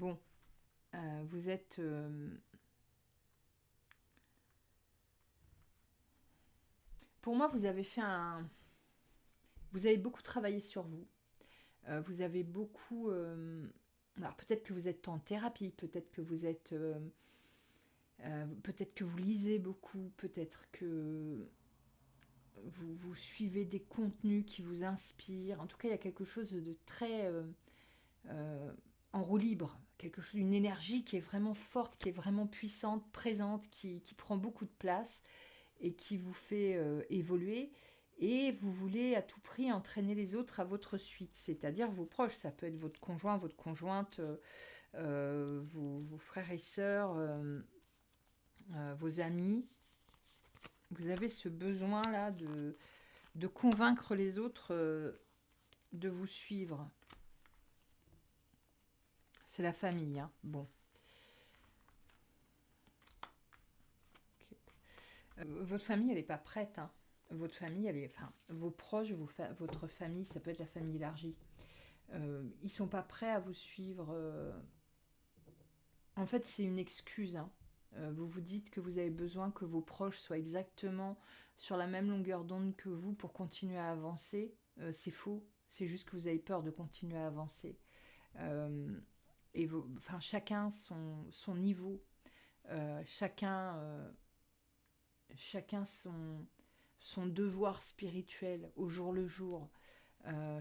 Bon, vous êtes... Pour moi, vous avez fait un... Vous avez beaucoup travaillé sur vous. Vous avez beaucoup... Alors peut-être que vous êtes en thérapie, peut-être que vous êtes... peut-être que vous lisez beaucoup, peut-être que vous suivez des contenus qui vous inspirent. En tout cas, il y a quelque chose de très en roue libre, quelque chose, une énergie qui est vraiment forte, qui est vraiment puissante, présente, qui prend beaucoup de place et qui vous fait évoluer. Et vous voulez à tout prix entraîner les autres à votre suite, c'est-à-dire vos proches. Ça peut être votre conjoint, votre conjointe, vos frères et sœurs, vos amis. Vous avez ce besoin-là de convaincre les autres de vous suivre. C'est la famille, hein. Bon. Okay. Votre famille, elle n'est pas prête, hein. Votre famille, elle est... Enfin, vos proches, votre famille, ça peut être la famille élargie. Ils sont pas prêts à vous suivre. En fait, c'est une excuse, hein. Vous vous dites que vous avez besoin que vos proches soient exactement sur la même longueur d'onde que vous pour continuer à avancer. C'est faux. C'est juste que vous avez peur de continuer à avancer. Et enfin, chacun son niveau. Chacun son devoir spirituel au jour le jour.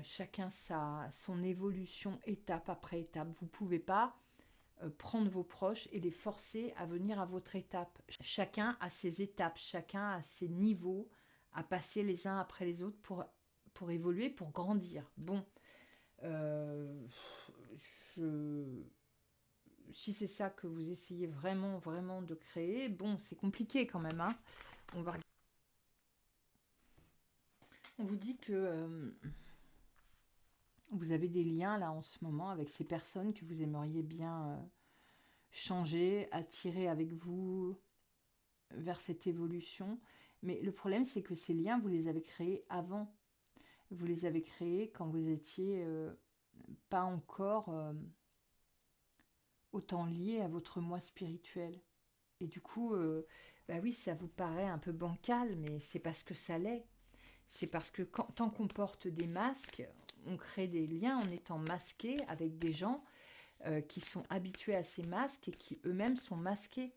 Chacun son évolution étape après étape. Vous ne pouvez pas prendre vos proches et les forcer à venir à votre étape. Chacun a ses étapes, chacun a ses niveaux à passer les uns après les autres pour évoluer, pour grandir. Bon, si c'est ça que vous essayez vraiment, vraiment de créer, bon, c'est compliqué quand même, hein. On vous dit que vous avez des liens là en ce moment avec ces personnes que vous aimeriez bien changer, attirer avec vous vers cette évolution. Mais le problème, c'est que ces liens, vous les avez créés avant. Vous les avez créés quand vous étiez pas encore autant lié à votre moi spirituel. Et du coup, bah oui, ça vous paraît un peu bancal, mais c'est parce que ça l'est. C'est parce que tant qu'on porte des masques, on crée des liens en étant masqué avec des gens qui sont habitués à ces masques et qui eux-mêmes sont masqués.